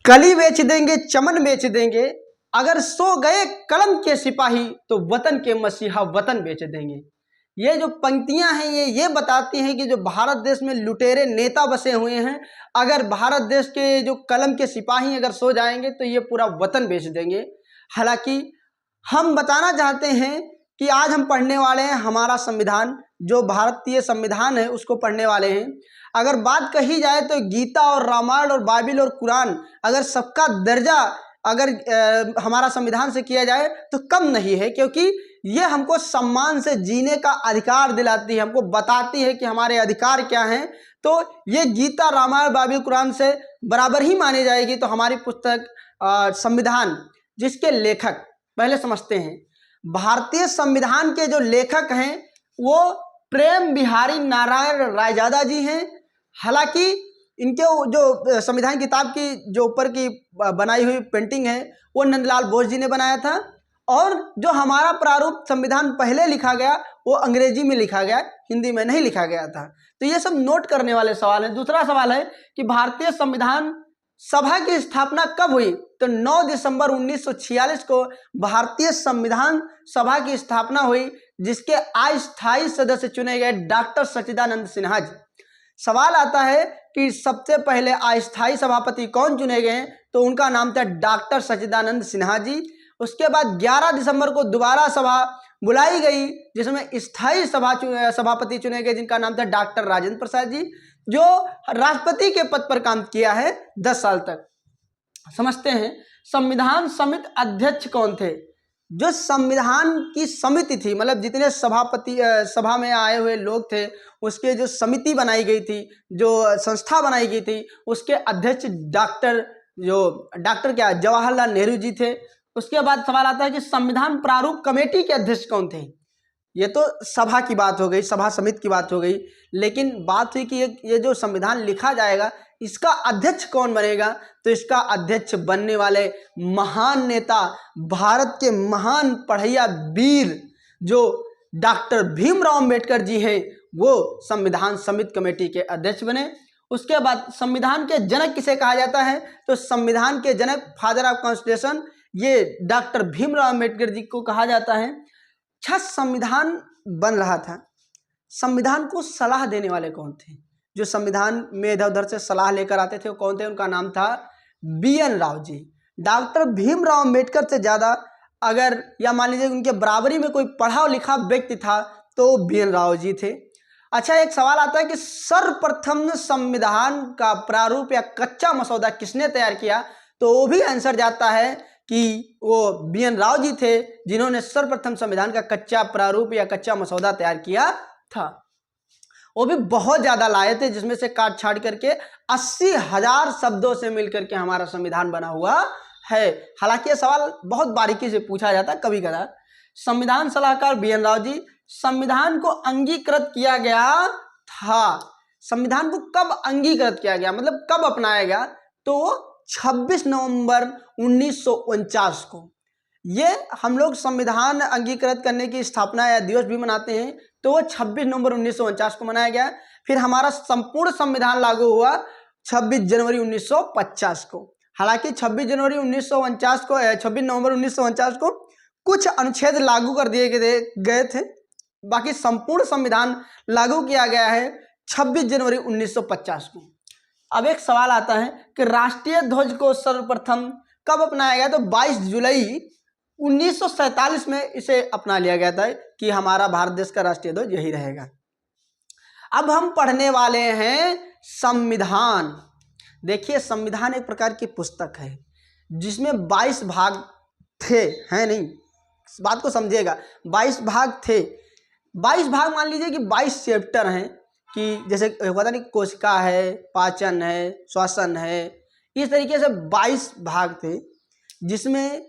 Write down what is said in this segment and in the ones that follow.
कली बेच देंगे, चमन बेच देंगे, अगर सो गए कलम के सिपाही तो वतन के मसीहा वतन बेच देंगे। ये जो पंक्तियां हैं ये बताती हैं कि जो भारत देश में लुटेरे नेता बसे हुए हैं, अगर भारत देश के जो कलम के सिपाही अगर सो जाएंगे तो ये पूरा वतन बेच देंगे। हालांकि हम बताना चाहते हैं कि आज हम पढ़ने वाले हैं हमारा संविधान, जो भारतीय संविधान है उसको पढ़ने वाले हैं। अगर बात कही जाए तो गीता और रामायण और बाइबिल और कुरान, अगर सबका दर्जा अगर हमारा संविधान से किया जाए तो कम नहीं है, क्योंकि ये हमको सम्मान से जीने का अधिकार दिलाती है, हमको बताती है कि हमारे अधिकार क्या हैं। तो ये गीता रामायण बाइबिल कुरान से बराबर ही मानी जाएगी। तो हमारी पुस्तक संविधान, जिसके लेखक पहले समझते हैं, भारतीय संविधान के जो लेखक हैं वो प्रेम बिहारी नारायण रायजादा जी हैं। हालांकि इनके जो संविधान किताब की जो ऊपर की बनाई हुई पेंटिंग है वो नंदलाल बोस जी ने बनाया था, और जो हमारा प्रारूप संविधान पहले लिखा गया वो अंग्रेजी में लिखा गया, हिंदी में नहीं लिखा गया था। तो ये सब नोट करने वाले सवाल हैं। दूसरा सवाल है कि भारतीय संविधान सभा की स्थापना कब हुई? तो 9 दिसंबर 1946 को भारतीय संविधान सभा की स्थापना हुई, जिसके अस्थायी सदस्य चुने गए डॉक्टर सच्चिदानंद सिन्हा जी। सवाल आता है कि सबसे पहले अस्थायी सभापति कौन चुने गए? तो उनका नाम था डॉक्टर सच्चिदानंद सिन्हा जी। उसके बाद 11 दिसंबर को दोबारा सभा बुलाई गई, जिसमें स्थायी सभापति चुने गए, जिनका नाम था डॉक्टर राजेंद्र प्रसाद जी, जो राष्ट्रपति के पद पर काम किया है 10 साल तक। समझते हैं संविधान समिति अध्यक्ष कौन थे? जो संविधान की समिति थी, मतलब जितने सभापति सभा में आए हुए लोग थे, उसके जो समिति बनाई गई थी, जो संस्था बनाई गई थी, उसके अध्यक्ष डॉक्टर जवाहरलाल नेहरू जी थे। उसके बाद सवाल आता है कि संविधान प्रारूप कमेटी के अध्यक्ष कौन थे? ये तो सभा की बात हो गई, सभा समिति की बात हो गई, लेकिन बात हुई कि ये जो संविधान लिखा जाएगा इसका अध्यक्ष कौन बनेगा? तो इसका अध्यक्ष बनने वाले महान नेता, भारत के महान पढ़ैया वीर जो डॉक्टर भीमराव अम्बेडकर जी हैं, वो संविधान समिति कमेटी के अध्यक्ष बने। उसके बाद संविधान के जनक किसे कहा जाता है? तो संविधान के जनक, फादर ऑफ कॉन्स्टिट्यूशन, ये डॉक्टर भीमराव अम्बेडकर जी को कहा जाता है। संविधान बन रहा था, संविधान को सलाह देने वाले कौन थे? जो संविधान में इधर उधर से सलाह लेकर आते थे वो कौन थे? उनका नाम था BN राव जी। डॉक्टर भीमराव अम्बेडकर से ज़्यादा अगर, या मान लीजिए उनके बराबरी में कोई पढ़ा लिखा व्यक्ति था तो BN राव जी थे। अच्छा, एक सवाल आता है कि सर्वप्रथम संविधान का प्रारूप या कच्चा मसौदा किसने तैयार किया? तो वो भी आंसर जाता है कि वो BN राव जी थे, जिन्होंने सर्वप्रथम संविधान का कच्चा प्रारूप या कच्चा मसौदा तैयार किया था। वो भी बहुत ज्यादा लाए थे, जिसमें से काट छाट करके 80,000 शब्दों से मिलकर के हमारा संविधान बना हुआ है। हालांकि ये सवाल बहुत बारीकी से पूछा जाता है कभी कभार। संविधान सलाहकार BN राव जी। संविधान को अंगीकृत किया गया था, संविधान को कब अंगीकृत किया गया, मतलब कब अपनाया गया? तो 26 नवंबर 1949 को। ये हम लोग संविधान अंगीकृत करने की स्थापना या दिवस भी मनाते हैं, तो वो 26 नवंबर 1949 को मनाया गया। फिर हमारा संपूर्ण संविधान लागू हुआ 26 जनवरी 1950 को। हालांकि 26 नवंबर 1949 को कुछ अनुच्छेद लागू कर दिए गए थे, बाकी संपूर्ण संविधान लागू किया गया है 26 जनवरी 1950 को। अब एक सवाल आता है कि राष्ट्रीय ध्वज को सर्वप्रथम कब अपनाया गया? तो 22 जुलाई 1947 में इसे अपना लिया गया था कि हमारा भारत देश का राष्ट्रीय ध्वज यही रहेगा। अब हम पढ़ने वाले हैं संविधान। देखिए, संविधान एक प्रकार की पुस्तक है जिसमें 22 भाग थे, हैं नहीं, इस बात को समझिएगा, 22 भाग थे। 22 भाग मान लीजिए कि 22 चैप्टर हैं, कि जैसे पता नहीं कोशिका है, पाचन है, श्वसन है, इस तरीके से 22 भाग थे, जिसमें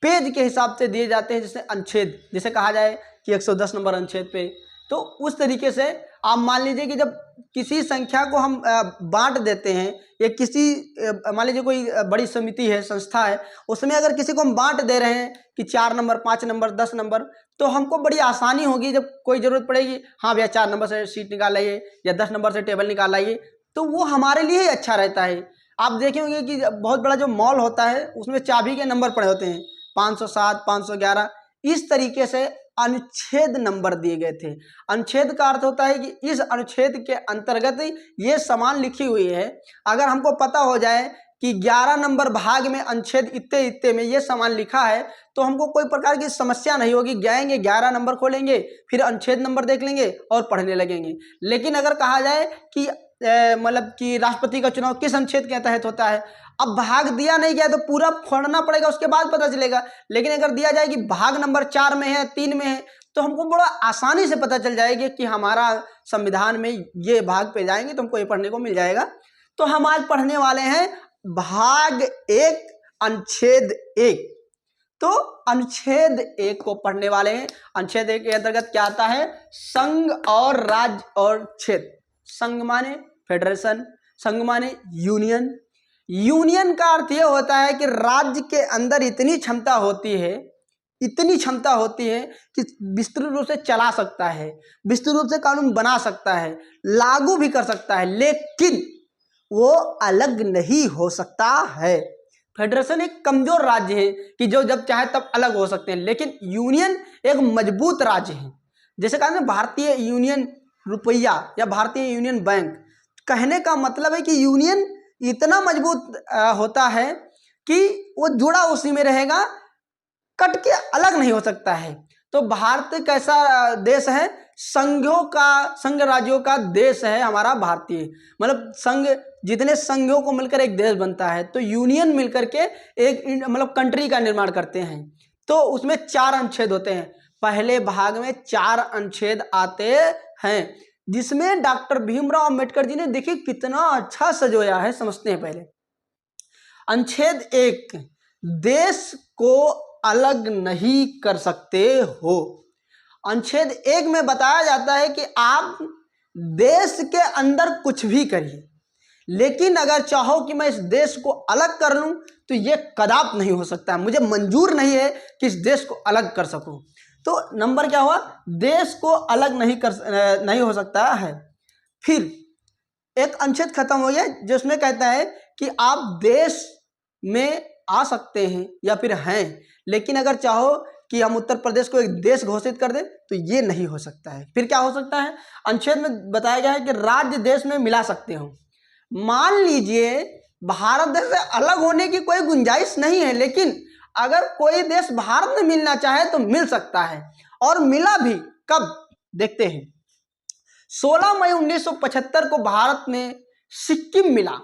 पेज के हिसाब से दिए जाते हैं, जैसे अनुच्छेद, जैसे कहा जाए कि 110 नंबर अनुच्छेद पे, तो उस तरीके से आप मान लीजिए कि जब किसी संख्या को हम बांट देते हैं, या किसी मान लीजिए कोई बड़ी समिति है, संस्था है, उसमें अगर किसी को हम बांट दे रहे हैं कि 4 नंबर, 5 नंबर, 10 नंबर, तो हमको बड़ी आसानी होगी जब कोई ज़रूरत पड़ेगी, हाँ भैया 4 नंबर से सीट निकाल लाइए या 10 नंबर से टेबल निकाल लाइए, तो वो हमारे लिए ही अच्छा रहता है। आप देखे होंगे कि बहुत बड़ा जो मॉल होता है उसमें चाबी के नंबर पड़े होते हैं, 507, 511, इस तरीके से अनुच्छेद नंबर दिए गए थे। अनुच्छेद का अर्थ होता है कि इस अनुच्छेद के अंतर्गत ये सामान लिखी हुई है। अगर हमको पता हो जाए कि 11 नंबर भाग में अनुच्छेद इतने इतने में ये सामान लिखा है तो हमको कोई प्रकार की समस्या नहीं होगी, जाएंगे 11 नंबर खोलेंगे, फिर अनुच्छेद नंबर देख लेंगे और पढ़ने लगेंगे। लेकिन अगर कहा जाए कि मतलब कि राष्ट्रपति का चुनाव किस अनुच्छेद के तहत होता है, अब भाग दिया नहीं गया तो पूरा पढ़ना पड़ेगा, उसके बाद पता चलेगा। लेकिन अगर दिया जाए कि भाग नंबर 4 में है, 3 में है, तो हमको बड़ा आसानी से पता चल जाएगा कि हमारा संविधान में ये भाग पे जाएंगे तो हमको ये पढ़ने को मिल जाएगा। तो हम आज पढ़ने वाले हैं भाग 1 अनुच्छेद 1। तो अनुच्छेद 1 को पढ़ने वाले हैं। अनुच्छेद 1 के अंतर्गत क्या आता है? संघ और राज्य और क्षेत्र। संघ माने फेडरेशन, संघ माने यूनियन। यूनियन का अर्थ यह होता है कि राज्य के अंदर इतनी क्षमता होती है कि विस्तृत रूप से चला सकता है, विस्तृत रूप से कानून बना सकता है, लागू भी कर सकता है, लेकिन वो अलग नहीं हो सकता है। फेडरेशन एक कमजोर राज्य है कि जो जब चाहे तब अलग हो सकते हैं, लेकिन यूनियन एक मजबूत राज्य है। जैसे कहा भारतीय यूनियन रुपया या भारतीय यूनियन बैंक, कहने का मतलब है कि यूनियन इतना मजबूत होता है कि वो जुड़ा उसी में रहेगा, कट के अलग नहीं हो सकता है। तो भारत कैसा देश है? संघ राज्यों का देश है हमारा भारतीय। मतलब संघ, जितने संघों को मिलकर एक देश बनता है, तो यूनियन मिलकर के एक मतलब कंट्री का निर्माण करते हैं। तो उसमें 4 अनुच्छेद होते हैं। पहले भाग में 4 अनुच्छेद आते हैं, जिसमें डॉक्टर भीमराव अंबेडकर जी ने देखिए कितना अच्छा सजोया है। समझते हैं पहले। अनुच्छेद 1, देश को अलग नहीं कर सकते हो। अनुच्छेद 1 में बताया जाता है कि आप देश के अंदर कुछ भी करिए, लेकिन अगर चाहो कि मैं इस देश को अलग कर लूं तो ये कदाप नहीं हो सकता है, मुझे मंजूर नहीं है कि इस देश को अलग कर सकूं। तो नंबर क्या हुआ? देश को अलग नहीं हो सकता है। फिर एक अनुच्छेद खत्म हो गया जिसमें कहता है कि आप देश में आ सकते हैं या फिर हैं, लेकिन अगर चाहो कि हम उत्तर प्रदेश को एक देश घोषित कर दें तो ये नहीं हो सकता है। फिर क्या हो सकता है? अनुच्छेद में बताया गया है कि राज्य देश में मिला सकते हो। मान लीजिए भारत देश से अलग होने की कोई गुंजाइश नहीं है, लेकिन अगर कोई देश भारत में मिलना चाहे तो मिल सकता है, और मिला भी। कब? देखते हैं। 16 मई 1975 को भारत में सिक्किम मिला,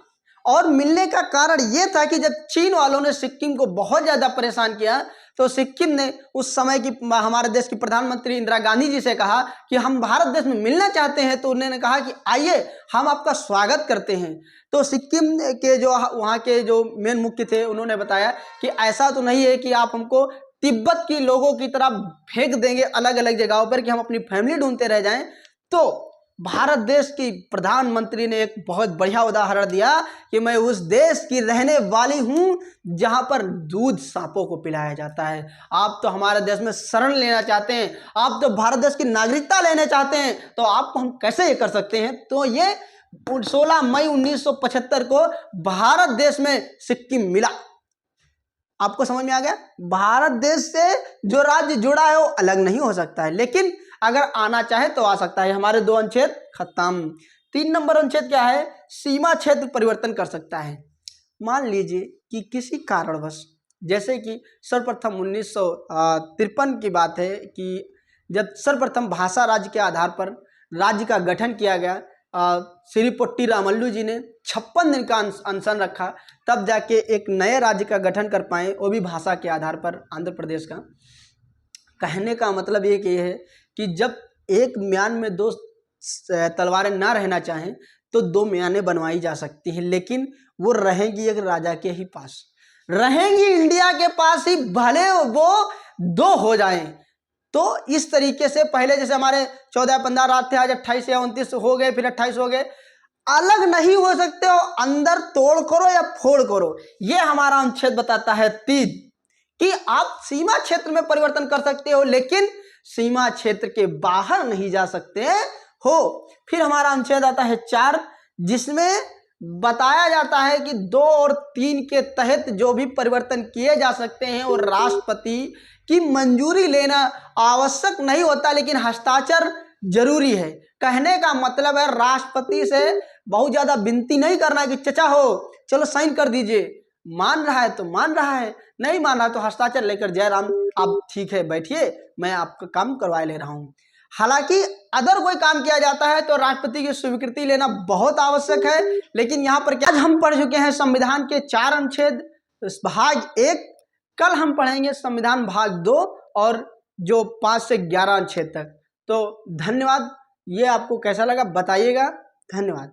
और मिलने का कारण यह था कि जब चीन वालों ने सिक्किम को बहुत ज़्यादा परेशान किया तो सिक्किम ने उस समय की हमारे देश की प्रधानमंत्री इंदिरा गांधी जी से कहा कि हम भारत देश में मिलना चाहते हैं। तो उन्होंने कहा कि आइए, हम आपका स्वागत करते हैं। तो सिक्किम के जो वहाँ के जो मेन मुख्य थे उन्होंने बताया कि ऐसा तो नहीं है कि आप हमको तिब्बत के लोगों की तरह फेंक देंगे अलग अलग जगहों पर कि हम अपनी फैमिली ढूंढते रह जाएं। तो भारत देश की प्रधानमंत्री ने एक बहुत बढ़िया उदाहरण दिया कि मैं उस देश की रहने वाली हूं जहां पर दूध सांपों को पिलाया जाता है। आप तो हमारे देश में शरण लेना चाहते हैं, आप तो भारत देश की नागरिकता लेना चाहते हैं, तो आपको हम कैसे ये कर सकते हैं? तो ये 16 मई 1975 को भारत देश में सिक्किम मिला। आपको समझ में आ गया? भारत देश से जो राज्य जुड़ा है वो अलग नहीं हो सकता है, लेकिन अगर आना चाहे तो आ सकता है। हमारे 2 अनुच्छेद खत्म। 3 नंबर अनुच्छेद क्या है? सीमा क्षेत्र परिवर्तन कर सकता है। मान लीजिए कि किसी कारणवश, जैसे कि सर्वप्रथम 1953 की बात है कि जब सर्वप्रथम भाषा राज्य के आधार पर राज्य का गठन किया गया, श्री पोट्टी रामल्लू जी ने 56 दिन का अनशन रखा, तब जाके एक नए राज्य का गठन कर पाए, वो भी भाषा के आधार पर, आंध्र प्रदेश का। कहने का मतलब ये कि है कि जब एक म्यान में 2 तलवारें ना रहना चाहें तो 2 म्यानें बनवाई जा सकती हैं, लेकिन वो रहेंगी एक राजा के ही पास, रहेंगी इंडिया के पास ही, भले वो 2 हो जाएं। तो इस तरीके से पहले जैसे हमारे 14-15 राज थे, आज 28 या 29 हो गए, फिर 28 हो गए। अलग नहीं हो सकते हो, अंदर तोड़ करो या फोड़ करो। ये हमारा अनुच्छेद बताता है 3 कि आप सीमा क्षेत्र में परिवर्तन कर सकते हो, लेकिन सीमा क्षेत्र के बाहर नहीं जा सकते हो। फिर हमारा अनुच्छेद आता है 4, जिसमें बताया जाता है कि 2 और 3 के तहत जो भी परिवर्तन किए जा सकते हैं और राष्ट्रपति की मंजूरी लेना आवश्यक नहीं होता, लेकिन हस्ताक्षर जरूरी है। कहने का मतलब है राष्ट्रपति से बहुत ज़्यादा विनती नहीं करना कि चचा हो चलो साइन कर दीजिए, मान रहा है तो मान रहा है, नहीं मान रहा तो हस्ताक्षर लेकर जयराम आप ठीक है बैठिए, मैं आपका काम करवा ले रहा हूँ। हालांकि अगर कोई काम किया जाता है तो राष्ट्रपति की स्वीकृति लेना बहुत आवश्यक है, लेकिन यहाँ पर क्या आज हम पढ़ चुके हैं संविधान के 4 अनुच्छेद भाग 1, कल हम पढ़ेंगे संविधान भाग 2 और जो 5 से 11 अनुच्छेद तक। तो धन्यवाद। ये आपको कैसा लगा बताइएगा। धन्यवाद।